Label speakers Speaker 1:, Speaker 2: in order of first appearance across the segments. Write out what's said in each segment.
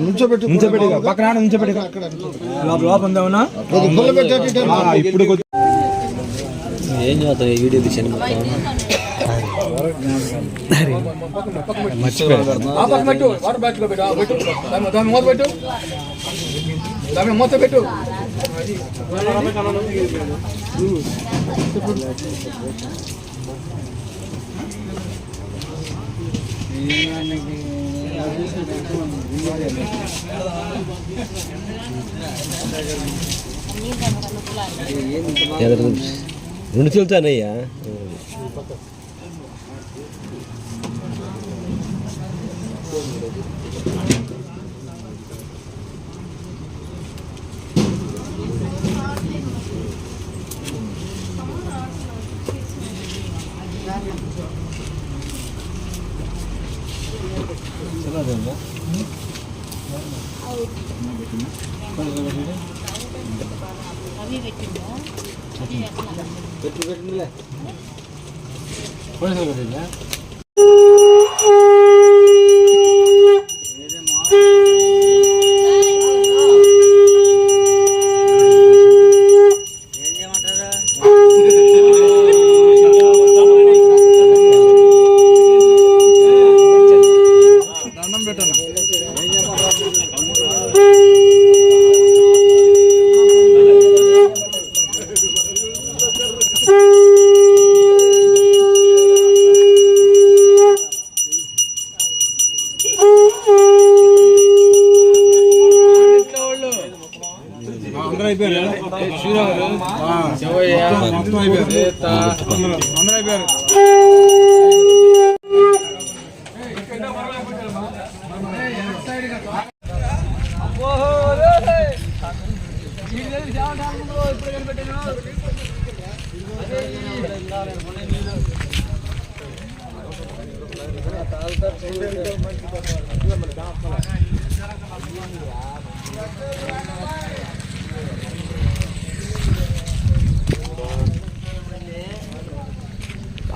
Speaker 1: నుంచోబెట్టి పక్కన నుంచోబెట్టి ఇప్పుడు
Speaker 2: ఏం చదువుతావు ఈ వీడియో తీసాను
Speaker 3: మొత్తం పెట్టు
Speaker 2: రెండు చెల్తానయ్యా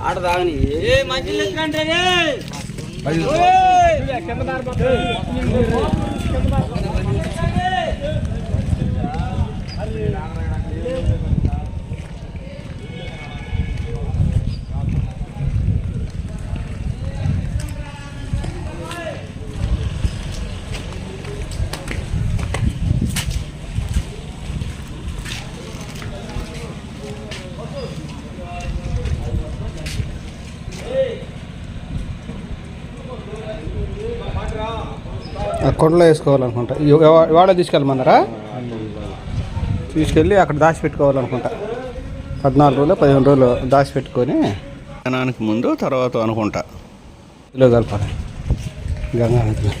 Speaker 4: ఆడదాగని ఏ మంచి లెక్కంటే
Speaker 3: కొండలో వేసుకోవాలనుకుంటా. వాడే తీసుకెళ్ళమన్నారా? తీసుకెళ్ళి అక్కడ దాచిపెట్టుకోవాలనుకుంటా. 14 రోజులు 15 రోజులు దాచిపెట్టుకొని
Speaker 5: స్నానానికి ముందు తర్వాత అనుకుంటా
Speaker 3: ఇలా కలపాలి గంగా నదిలో.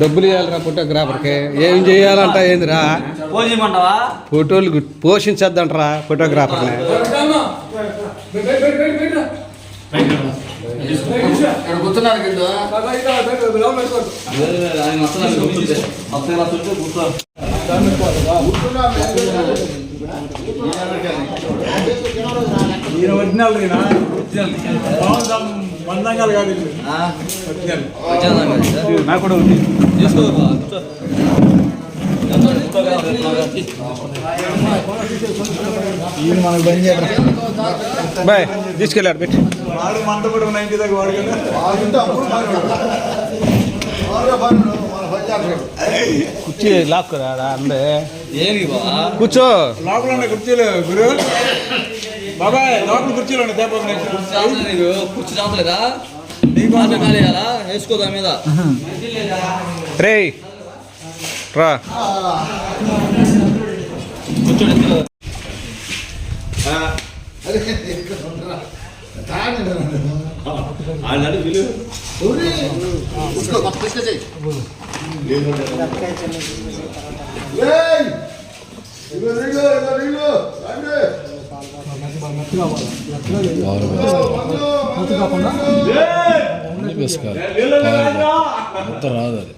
Speaker 3: డబ్బులు ఇవ్వాలిరా ఫోటోగ్రాఫర్కి. ఏం చేయాలంట? ఏందిరా ఫోటోలు పోషించద్దంటరా ఫోటోగ్రాఫర్ని. నాకు కూడా ఉంది.
Speaker 1: ఈయన మనకు బంద్ చేయడం
Speaker 3: బాయ్ తీసుకెళ్ళాడు పెట్టి కుర్చీ లాక్కురా అందే కూర్చో
Speaker 1: లోపల ఉన్న కుర్చీలు గురు బాబాయ్ లోపల కుర్చీలు ఉన్నాయి
Speaker 2: కుర్చీ చావట్లేదా వేసుకో దాని మీద
Speaker 3: రే రా
Speaker 2: అంత రాదు అది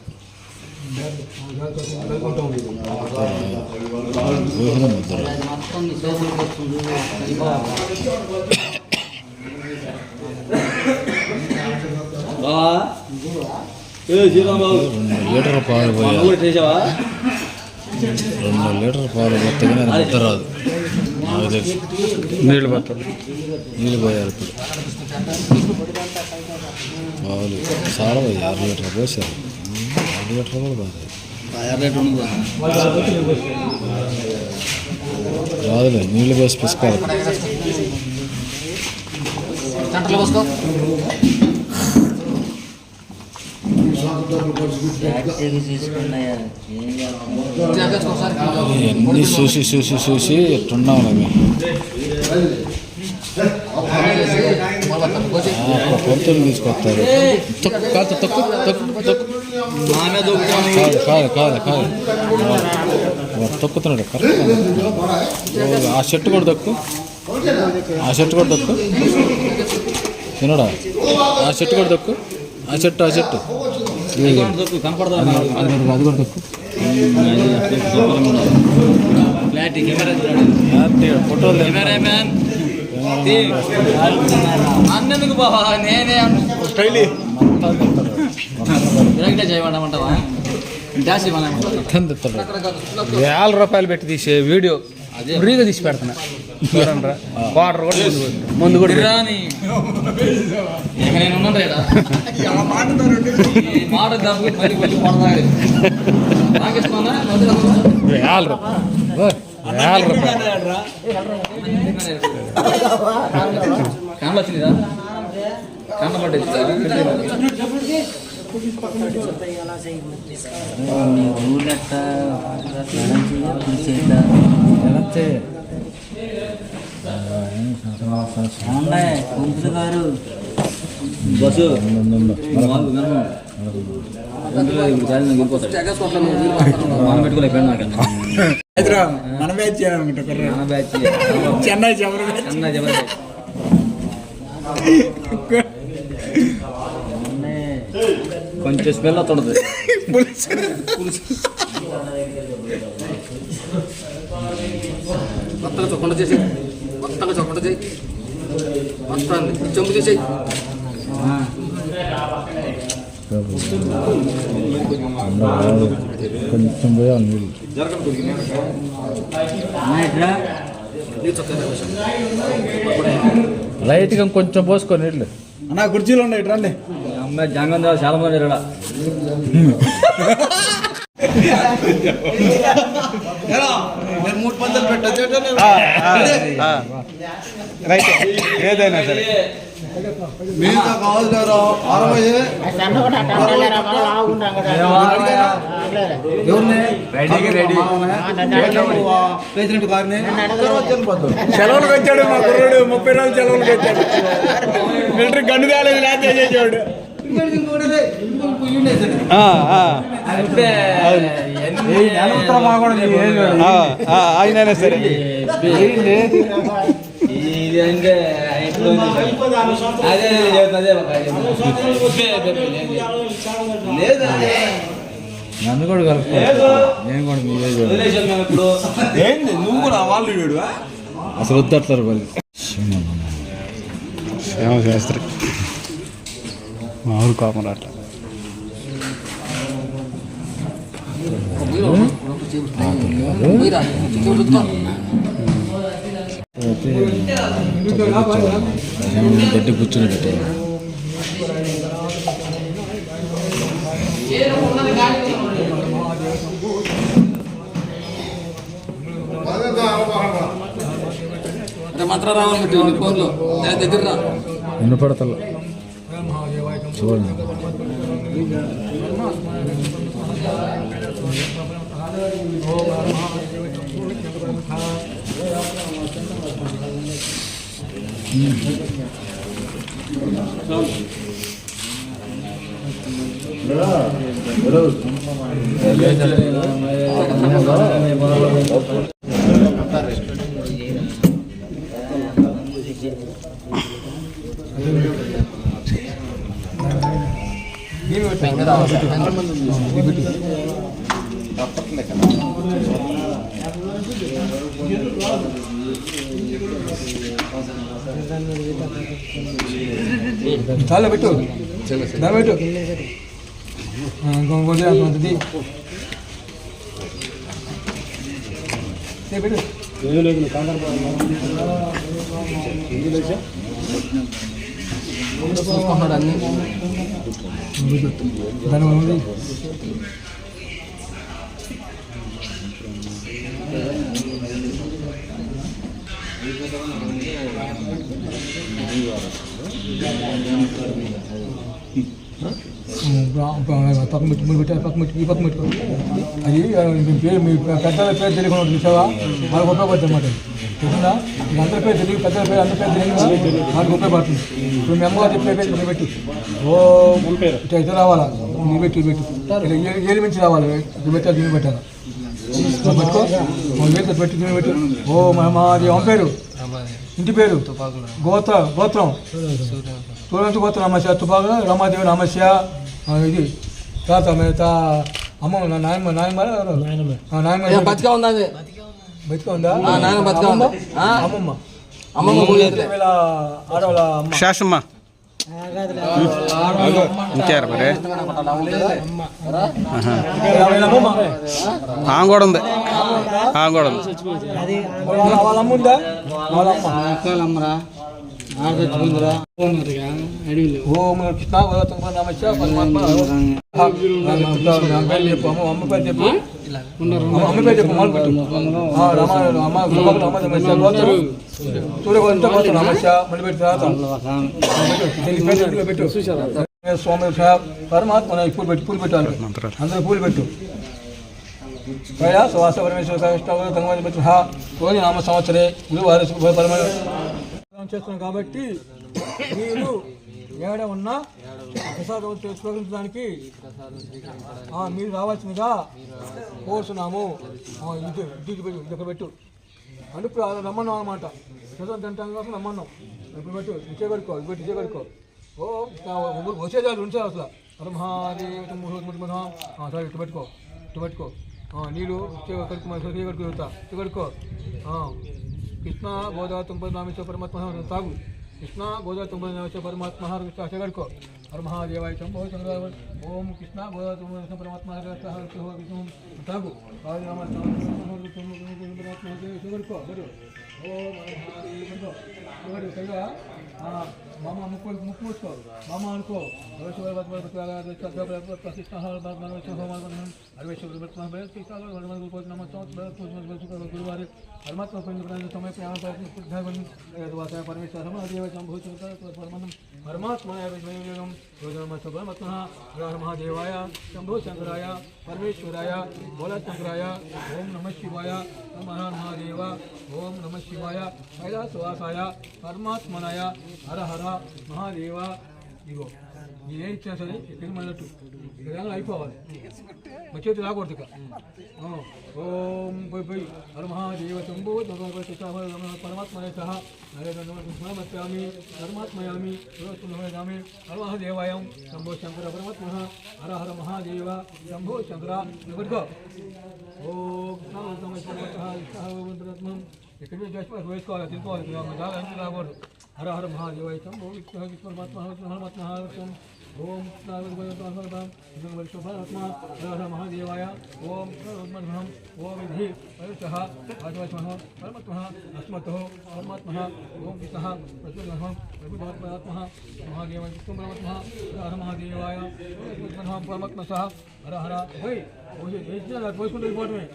Speaker 2: లీటర్ పాలు పోయా 2 లీటర్ పాలు మొత్తగానే ముద్ద రాదు నాకు తెలుసు
Speaker 3: నీళ్ళు పట్టాలి
Speaker 2: నీళ్ళు పోయారు ఇప్పుడు పాలు చాలా పోయి 6 లీటర్ పోసారు 6 లీటర్ కూడా బాగా రాదులే నీళ్ళు పోసి పిసుకోవాలి అన్నీ చూసి చూసి చూసి ఎట్టున్నావు అవి పొంతులు తీసుకొస్తారు కాదు తక్కువ కాదు కాదు కాదు తొక్కుతున్నాడు కరెక్ట్ ఆ షర్ట్ కూడా తక్కువ ఆ షర్ట్ కూడా తక్కువ తినడా ఆ షర్ట్ కూడా తక్కువ ఆ చెట్టు అది కూడా తక్కువ ఫోటోలు
Speaker 4: అన్నెందుకు బాబా నేనే చేయమంటావా
Speaker 3: ₹1,000 పెట్టి తీసే వీడియో ఫ్రీగా తీసి పెడుతున్నా చూడండి వాటర్ కూడా ముందు కూడా
Speaker 4: నేను మాట కళ్ళ వచ్చిందా కన్న పడ్డది గారు బస్సు
Speaker 1: మన బ్యాచ్ చేయాలనుకుంటా చెన్నై
Speaker 4: కొంచెం స్మెల్ వస్తుంది
Speaker 6: మొత్తంగా చొక్కుండా చేసి మొత్తంగా చొక్కుండా చేయి మొత్తాన్ని చెంపు చేసేయి
Speaker 2: కొంచెం పోయా నీళ్ళు లైట్గా కొంచెం పోసుకో నీళ్ళు
Speaker 1: అన్నా కుర్చీలు ఉన్నాయి రండి
Speaker 4: అమ్మాయి జంగం చాలా మంది ఇక్కడ
Speaker 1: నేను 3 పందాలు పెట్టచ్చు
Speaker 3: రైట్ ఏదైనా సరే
Speaker 1: మీతో కావాల్సిన 60 ప్రెసిడెంట్ గారిని
Speaker 3: సెలవులకు వచ్చాడు మా కుర్రాడు 30 రోజులు సెలవులకు వచ్చాడు మిలిటరీ గన్ను తేలేదు లేకపోతే చేసేవాడు ఆయనైనా సరే
Speaker 4: ఇది అంటే
Speaker 2: నన్ను కూడా కలుపు, నేను కూడా మీ ఏజ్
Speaker 1: ఏంది నువ్వు కూడా వాళ్ళు వీడువా?
Speaker 2: అసలు వద్దట్లేరు వాళ్ళు.
Speaker 5: శాస్త్రి మా ఊరు కోపం రాట్ల.
Speaker 2: గడ్డి కూర్చొని పెట్టాను.
Speaker 6: మంత్రం రావాలి ఫోన్లో దగ్గర రా.
Speaker 2: వినపడతల చూడండి.
Speaker 1: చాలా పెట్టు, దాని పెట్టు, ఇంకొంచెం అంతది పెట్టు.
Speaker 6: చూసుకుంటున్నాడు అన్ని
Speaker 1: దాని ఉంది. పక్కన పెట్టి ముందు పెట్టా, పక్కన పెట్టి ఈ పక్కన పెట్టుకో. అది మీ పెద్దల పేరు తెలియకుండా చూసావా, వాళ్ళకి ఉపయోగపడుతుంది అన్నమాట. తెలిసిందా? మీకు అందరి పేరు తెలియదు, పెద్దల పేరు అందరి పేరు తెలియదు, వాళ్ళకి ఉపయోగపడుతుంది. ఇప్పుడు మీ అమ్మగారు చెప్పే పేరు మీరు పెట్టి ఓ ఇట్లా ఇట్లా రావాలా, మీరు పెట్టి పెట్టు, ఏది మించి రావాలి, ఇది పెట్టాలి, దీన్ని పెట్టాలి, పెట్టుకో. వేలు పెట్టి దీన్ని పెట్టు. ఓ మాది అమ్మ పేరు, ఇంటి పేరు, గోత్రం సూర్యంత గోత్రం నమస్య, తుపాకులు రమాదేవి నమస్య. ఇది తాత అమ్మ నాయమ్మ
Speaker 6: బతిగా ఉందా?
Speaker 1: బతిగా ఉందా?
Speaker 6: నాయన బతిగా ఉందా?
Speaker 1: అమ్మమ్మ ఆడవాళ్ళ అమ్మ
Speaker 5: శాసమ్మ ఇంకేరు మరి ఆమె కూడా ఉంది, ఆమె కూడా ఉంది.
Speaker 1: వాళ్ళ అమ్మ ఉందా? వాళ్ళ అమ్మ ఓం కృష్ణ నమస్య పరమాత్మ. అమ్మ పేరు చెప్పు, అమ్మ పేరు చెప్పు, అమ్మ పేరు చెప్పు. మొదలు పెట్టు. సూర్యగోత్రం నమస్య మళ్ళీ పెట్టు. తర్వాత పెట్టు స్వామి పరమాత్మ పూలు పెట్టు, పూలు పెట్టాలి, అందరూ పూలు పెట్టు. శ్వాస పరమేశ్వర రోజు నామ సంవత్సరే గురువారి చేస్తున్నాం కాబట్టి మీరు ఏడ ఉన్నా ప్రసాదం స్వీకరించడానికి మీరు రావాల్సిందిగా కోరుతున్నాము. ఇక్కడ పెట్టు అంటే ఇప్పుడు రమ్మన్నాం అనమాట. ప్రసాదం తింటాం కోసం రమ్మన్నాం. ఇప్పుడు పెట్టు, ఇచ్చేగడుకో, ఇది పెట్టి ఇచ్చేగడుకో. ఓ వచ్చేదాలు ఉంచారు అసలు. సరే ఇటు పెట్టుకో, ఇటు పెట్టుకో. నీళ్ళు కడుకో కృష్ణ గోదావరి తుంపది నామేశ్వర పరమాత్మ తాగు. కృష్ణ గోదావరి తుంపది నామేశ్వర పరమాత్మ కడుకో. హర మహాదేవాయ శంభో చంద్ర. ఓం కృష్ణ గోదావరి తుంపది పరమాత్మ తాగు. కడుకో. మామ ముక్కు ముసుకో, మామ అనుకో. గురువారి పరమాత్మ సమయ పరమేశ్వర పరమాత్మ మహాదేవాయ శంభో శంకరాయ పరమేశ్వరాయ భోళశంకరాయ ఓం నమ శివాయ మహాదేవ ఓం నమ శివాయ కైలాసవాసాయ పరమాత్మనాయ హర హర మహాదేవ. ఇగో ఏం ఇచ్చినా సరే ఇక్కడ మళ్ళట్టు ఇక్కడ అయిపోవాలి మా చేతి రాకూడదు ఇక ఓం పోయి హర మహాదేవ శంభో పరమాత్మనే సహ నరేంద్రమత్యామి పరమాత్మయామి నమామి హర మహాదేవాయం శంభో శంకర పరమాత్మ హర హర మహాదేవ శంభో శంకర ఇవ్వడుకో ఓం ఇక్కడ వేసుకోవాలి తిరుకోవాలి చాలా ఎంత రాకూడదు హర హర మహాదేవాయ శంభో పరమాత్మ పరమాత్మ ఓం పరమాత్మ హర హర మహాదేవాయ ఓం ఓం విధి పరమశః పరమాత్మ అస్మతో పరమాత్మ ఓం వితః పరమాత్మ మహాదేవ విష్ణు పరమాత్మ హర హర మహాదేవాయ పరమాత్మ సహ హర హర పోయి పోసుకుంటూ వెళ్ళిపోవటమే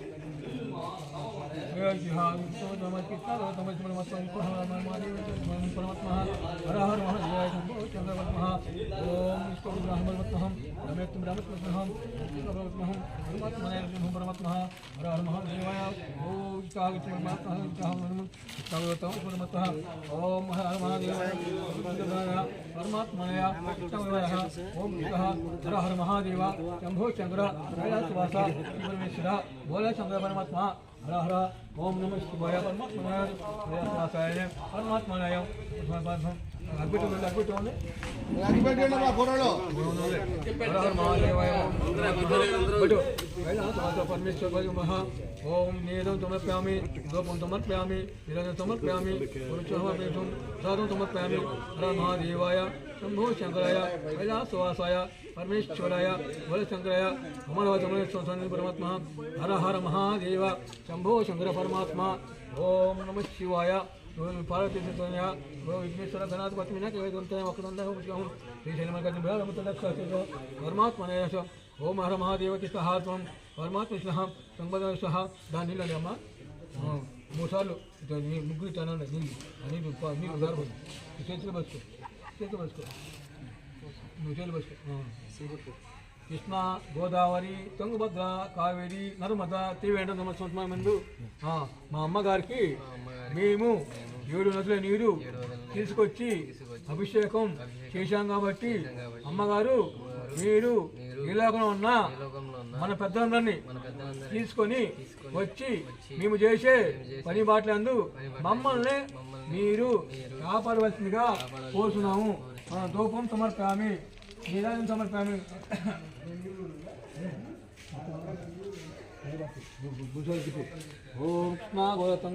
Speaker 1: పరమాత్మ హర హర మహాదేవాయ శంభో చంద్రపద్మ ఓం విష్ణుబ్రహ్మణం రమేత్తం రామకృష్ణం పరమాత్మనే పరమాత్మ హర హర మహాదేవాయ ఓం పరమాత్మ ఓం హర హర మహాదేవాయ పరమాత్మనయ ఓం హర హర మహాదేవ శంభో చంద్ర కైలాసవాస పరమేశ్వర బోల చంద్ర పరమాత్మ హర హర ఓం నమ శివాయ పరమాత్మనాయ పరమాత్మనాయ అగ్గిపెట్టండి హర హర మహాదేవాయ పరమేశ్వర మహా ఓం నీరం సమర్పయామి గోపం సమర్పయామి నిరంజనం సమర్పయామి పురుషోహం సాధం సమర్పయామి హర మహాదేవాయ శంభో శంకరాయ కైలాసవాసాయ పరమేశ్వరాయ బలశంకరాయ అమరవతమేశ్వర పరమాత్మ హర హర మహాదేవ శంభో శంకర పరమాత్మ ఓం నమ శివాయ పార్వతీ విఘ్నేశ్వర గణాధిపతి పరమాత్మనే ఓం హర మహాదేవకి సహాత్వం పరమాత్మ సంపద సహా దాని నీళ్ళు అమ్మ 3 సార్లు ముగ్గురు తనండి నీళ్ళు నీళ్ళు గారు చేతులు బస్కో నువ్వు చేతులు బస్కో కృష్ణ గోదావరి తుంగభద్ర కావేరి నర్మద త్రివేంద్ర సంవత్సరం ముందు మా అమ్మగారికి మేము 7 నదుల నీరు తీసుకొచ్చి అభిషేకం చేశాం కాబట్టి అమ్మగారు మీరు ఈ లోకంలో ఉన్న మన పెద్దలందరినీ తీసుకొని వచ్చి మేము చేసే పని బాటలందు మమ్మల్ని మీరు కాపాడవలసిందిగా కోరుతున్నాము. ధూపం సమర్పామి నీరాజనం సమర్పామి ఓం కృష్ణ గోరతం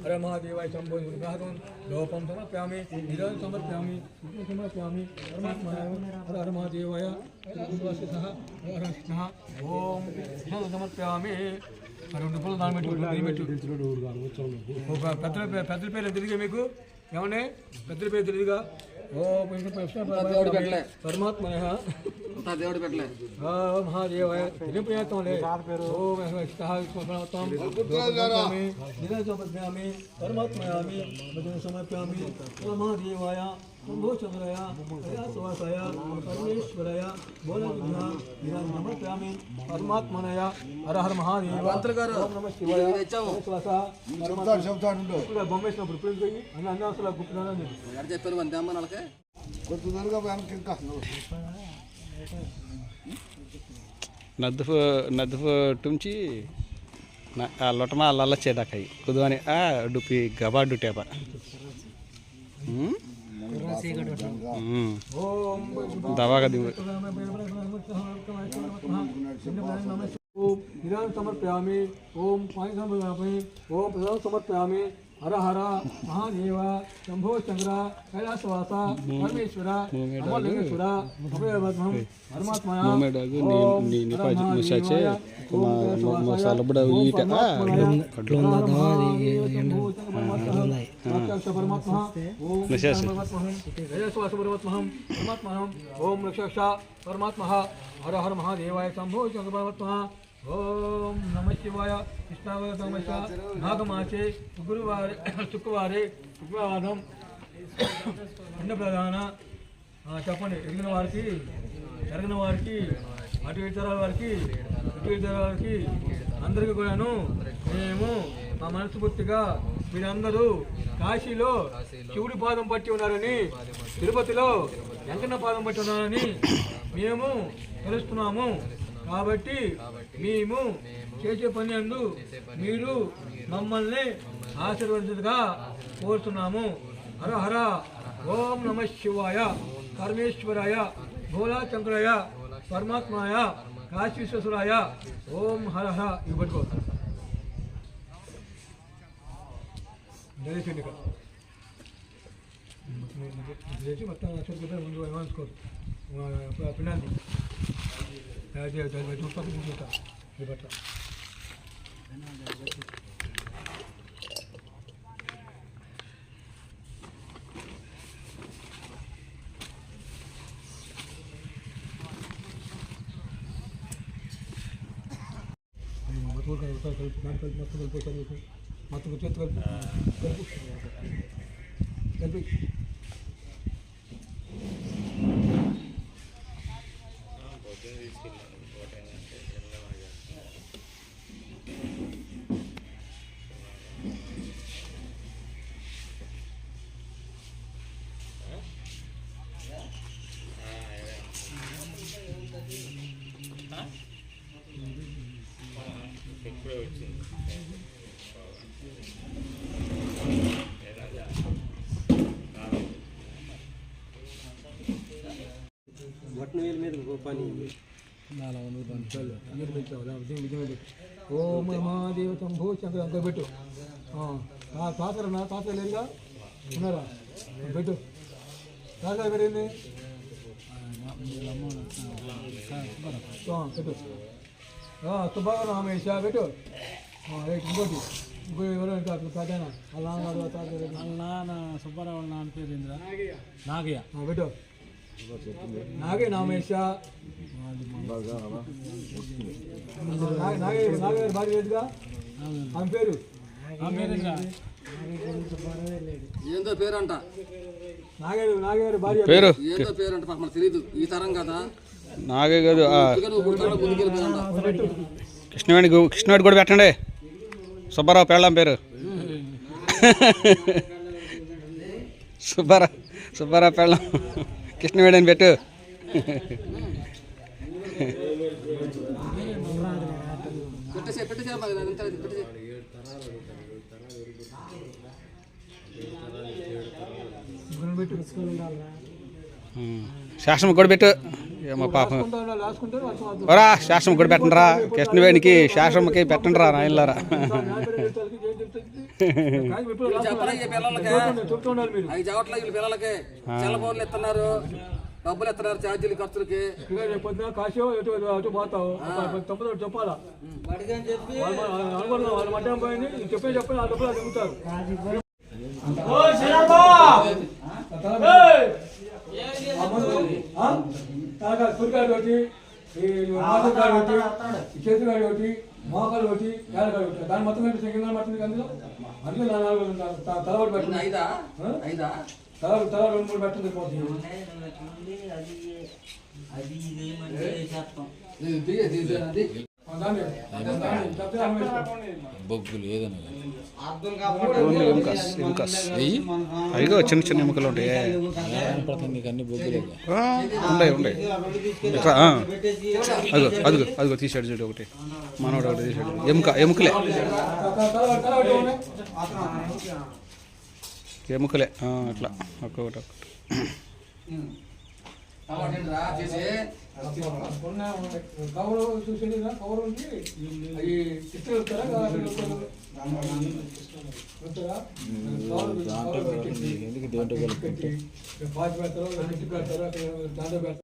Speaker 1: హర మహాదేవాయ శంభో లోపం సమర్ప్యామి నిరాజనం సమర్ప్యామి సమర్ప్యామి పరమాత్మనాయ హర హర మహాదేవాయ సహ హర కృష్ణ ఓం సమర్ప్యామి 2 పూలు దాని పెట్టుడు పెద్దల పేరు తెలియగా మీకు ఏమండి పెద్దల పేరు తెలియదుగా ఓ పరమాత్మ
Speaker 6: దేవుడు పెట్టలే
Speaker 1: మహాదేవాయ ప్రయత్నంలే ఓం సమర్పయామి పరమాత్మయామి సమర్పయామి మహాదేవాయ శంభో చంద్రాయ కైలాసవాసాయ పరమేశ్వరాయ సమర్పయామి పరమాత్మనయ హర హర మహాదేవ ఓం నమ శివాయ బొమ్మేసినప్పుడు ఇప్పుడు అన్ని అసలు గుప్తున్నాను
Speaker 6: చెప్పారు అంతే అమ్మ వాళ్ళకి
Speaker 5: नद्दू टुमची लोटमा अल्ला चेदाकाई कुदवानी डुपी गबा डुटेबा दवा का दिव
Speaker 1: निराजन समर्पयामि ओम पानी समर्पयामि ओम प्रसाद समर्पयामि हर हर महादेव शंभो चंद्र कैलासवास परमेश्वर अमरलिंगेश्वर परमात्मा ओम रक्षा परमात्मा हर हर महादेवाय शंभो चंद्र परमात्मा ओम नमः शिवाय कृष्णावतमश नागमासे शुक्रवारे शुक्रवाరం అన్న ప్రధాన చెప్పండి ఎరిగిన వారికి అటు ఇతరాల వారికి ఇటు ఇతరాల వారికి అందరికీ కూడాను మేము మా మనస్ఫూర్తిగా మీరందరూ కాశీలో శివుడి పాదం పట్టి ఉన్నారని, తిరుపతిలో వెంకన్న పాదం పట్టి ఉన్నారని మేము తెలుస్తున్నాము. కాబట్టి మేము చేసే పని అందు మీరు మమ్మల్ని ఆశీర్వదించగా కోరుతున్నాము. హర హర ఓం నమ శివాయ, పరమేశ్వరాయ, భోలాశంకరాయ, పరమాత్మాయ, కాశీ విశ్వేశ్వరాయ, ఓం హర హర. ఇవి పట్టుకో మొత్తం ముందు ఏమనుకోరు పిల్లల్ని పట్ల మొత్తం చేతి కలిపి ఓం మహాదేవతం భూ శంకర అంత పెట్టు. తాతరన్నా తాత లేదుగా ఉన్నారా? పెట్టు తాత పెట్టింది పెట్టు. సుబ్బారావు రామేశ పెట్టు. ఇంకోటి ఇప్పుడు ఎవరు తాతనా వాళ్ళ నాన్నగారు తాత
Speaker 3: నాన్న సుబ్బారావు వాళ్ళ నాన్న పేరు ఏంద్రా? నాగయ్య.
Speaker 1: పెట్టు. నాగే నామేశ నాగగారి భార్య లేదుగా ఆమె పేరు
Speaker 6: ఏందో పేరంట,
Speaker 1: నాగగారి భార్య
Speaker 5: పేరు
Speaker 6: ఏందో పేరంట మనకు తెలియదు. ఈ తరం కదా
Speaker 5: నాగే కాదు.
Speaker 6: ముందుకెళ్ళిపోయారంట.
Speaker 5: కృష్ణవాడి కూడా పెట్టండి. సుబ్బారావు పెళ్ళాం పేరు సుబ్బారావు పెళ్ళాం కృష్ణవేణి అని పెట్టు. శాస్త్రం కూడా పెట్టు. ఏమో పాపం రా శాస్త్రం కూడా పెట్టండి రా. కృష్ణవేణికి శాస్త్రంకి పెట్టండి రా నాయనలారా.
Speaker 6: అవి చవట్ల వీళ్ళు పిల్లలకి సెల్ ఫోన్లు ఇస్తున్నారు, డబ్బులు ఇస్తున్నారు ఛార్జీలు ఖర్చులకి.
Speaker 1: పొద్దున కాశో అటు పోతావు తప్పదు చెప్పాలా వాళ్ళ మధ్యాహ్నం పోయింది చెప్పాలి ఆ డబ్బులు అది అడుగుతారు. సూర్యగాడు ఒకటి, మాసగాడు ఒకటి, చేతుగాడు ఒకటి, మోకాలు ఒకటి, ఏళ్ళగాడు ఒకటి. దాని మొత్తం సెకండ్ మొత్తం అందులో అందులో తలవాడు పెట్టండి. తలవాడు 2-3 పెట్టండి పోతుంది.
Speaker 2: బొగ్గులు ఏదైనా
Speaker 5: అదిగో చిన్న చిన్న ఎముకలు ఉంటాయి.
Speaker 2: నీకు అన్ని బొగ్గులే
Speaker 5: ఉన్నాయి. అదిగో తీసాడు చూడు ఒకటి, మనోడు ఒకటి తీసాడు. ఎముకలే అట్లా ఒక్కొక్కటి.
Speaker 1: కవర్ చూసింది కవర్ ఉంది. అవి చిత్రం
Speaker 2: ఎందుకు దేంట్లో
Speaker 1: పెడతారు దాంట్లో పెడతారు.